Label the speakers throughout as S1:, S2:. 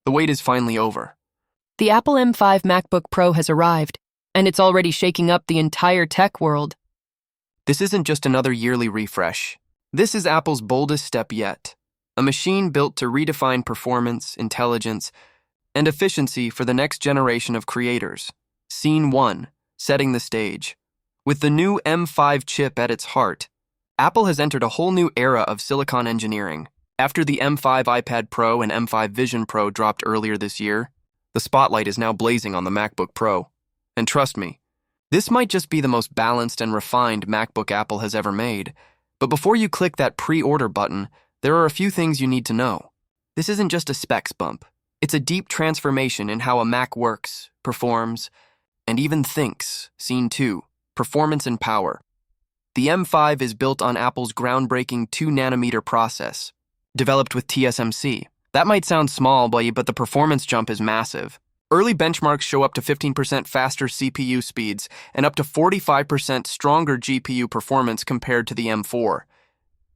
S1: The wait is finally over.
S2: The Apple M5 MacBook Pro has arrived, and it's already shaking up the entire tech world.
S1: This isn't just another yearly refresh. This is Apple's boldest step yet. A machine built to redefine performance, intelligence, and efficiency for the next generation of creators. Scene 1, setting the stage. With the new M5 chip at its heart, Apple has entered a whole new era of silicon engineering. After the M5 iPad Pro and M5 Vision Pro dropped earlier this year, the spotlight is now blazing on the MacBook Pro. And trust me, this might just be the most balanced and refined MacBook Apple has ever made. But before you click that pre-order button, there are a few things you need to know. This isn't just a specs bump. It's a deep transformation in how a Mac works, performs, and even thinks. Scene 2, performance and power. The M5 is built on Apple's groundbreaking 2nm process, developed with TSMC. That might sound small, but the performance jump is massive. Early benchmarks show up to 15% faster CPU speeds and up to 45% stronger GPU performance compared to the M4.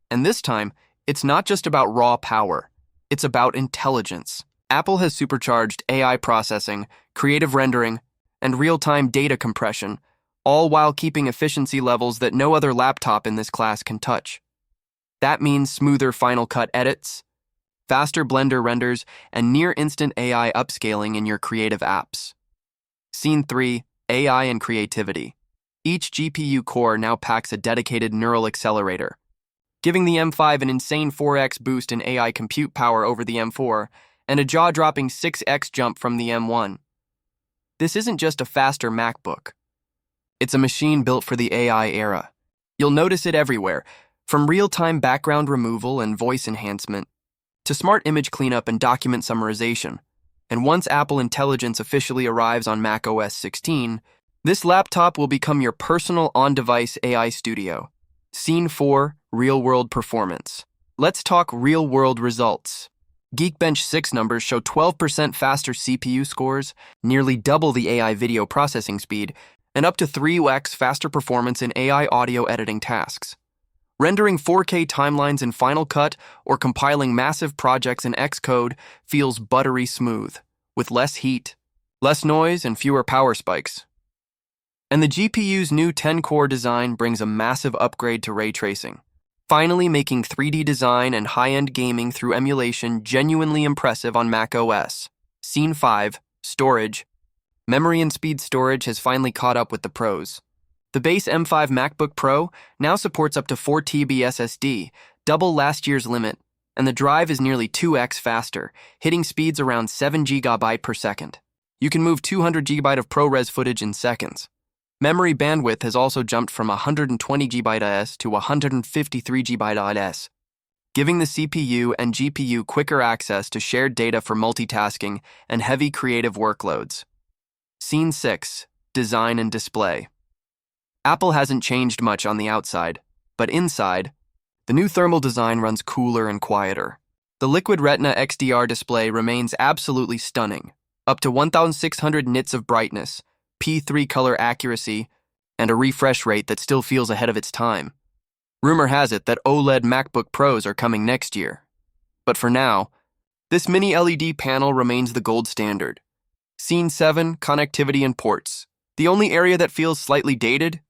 S1: And this time, it's not just about raw power. It's about intelligence. Apple has supercharged AI processing, creative rendering, and real-time data compression, all while keeping efficiency levels that no other laptop in this class can touch. That means smoother Final Cut edits, faster Blender renders, and near-instant AI upscaling in your creative apps. Scene 3, AI and creativity. Each GPU core now packs a dedicated neural accelerator, giving the M5 an insane 4x boost in AI compute power over the M4 and a jaw-dropping 6x jump from the M1. This isn't just a faster MacBook. It's a machine built for the AI era. You'll notice it everywhere, from real-time background removal and voice enhancement to smart image cleanup and document summarization. And once Apple Intelligence officially arrives on macOS 16, this laptop will become your personal on-device AI studio. Scene 4, real-world performance. Let's talk real-world results. Geekbench 6 numbers show 12% faster CPU scores, nearly double the AI video processing speed, and up to 3x faster performance in AI audio editing tasks. Rendering 4K timelines in Final Cut or compiling massive projects in Xcode feels buttery smooth, with less heat, less noise, and fewer power spikes. And the GPU's new 10-core design brings a massive upgrade to ray tracing, finally making 3D design and high-end gaming through emulation genuinely impressive on macOS. Scene 5, storage. Memory and speed storage has finally caught up with the pros. The base M5 MacBook Pro now supports up to 4 TB SSD, double last year's limit, and the drive is nearly 2x faster, hitting speeds around 7 GB per second. You can move 200 GB of ProRes footage in seconds. Memory bandwidth has also jumped from 120 GB/s to 153 GB/s, giving the CPU and GPU quicker access to shared data for multitasking and heavy creative workloads. Scene 6, design and display. Apple hasn't changed much on the outside, but inside, the new thermal design runs cooler and quieter. The Liquid Retina XDR display remains absolutely stunning, up to 1600 nits of brightness, P3 color accuracy, and a refresh rate that still feels ahead of its time. Rumor has it that OLED MacBook Pros are coming next year. But for now, this mini LED panel remains the gold standard. Scene 7, connectivity and ports. The only area that feels slightly dated?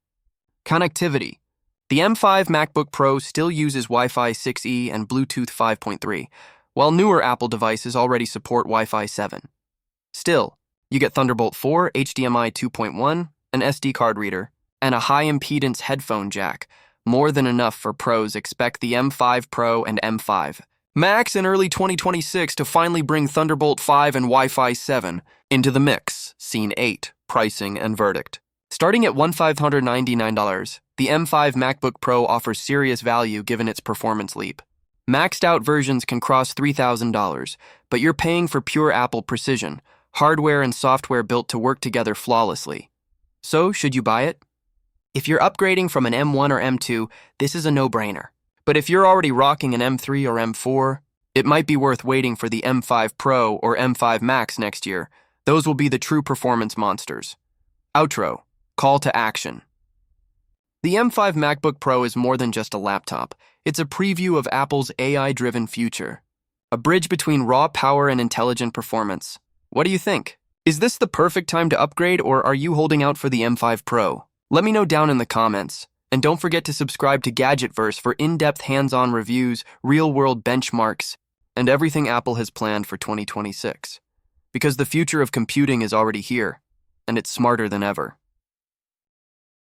S1: Connectivity. The M5 MacBook Pro still uses Wi-Fi 6E and Bluetooth 5.3, while newer Apple devices already support Wi-Fi 7. Still, you get Thunderbolt 4, HDMI 2.1, an SD card reader, and a high-impedance headphone jack, more than enough for pros. Expect the M5 Pro and M5 Max in early 2026 to finally bring Thunderbolt 5 and Wi-Fi 7 into the mix. Scene 8, pricing and verdict. Starting at $1,599, the M5 MacBook Pro offers serious value given its performance leap. Maxed out versions can cross $3,000, but you're paying for pure Apple precision, hardware and software built to work together flawlessly. So, should you buy it? If you're upgrading from an M1 or M2, this is a no-brainer. But if you're already rocking an M3 or M4, it might be worth waiting for the M5 Pro or M5 Max next year. Those will be the true performance monsters. Outro. Call to action. The M5 MacBook Pro is more than just a laptop. It's a preview of Apple's AI-driven future. a bridge between raw power and intelligent performance. What do you think? Is this the perfect time to upgrade, or are you holding out for the M5 Pro? Let me know down in the comments. And don't forget to subscribe to GadgetVerse for in-depth hands-on reviews, real-world benchmarks, and everything Apple has planned for 2026. Because the future of computing is already here, and it's smarter than ever.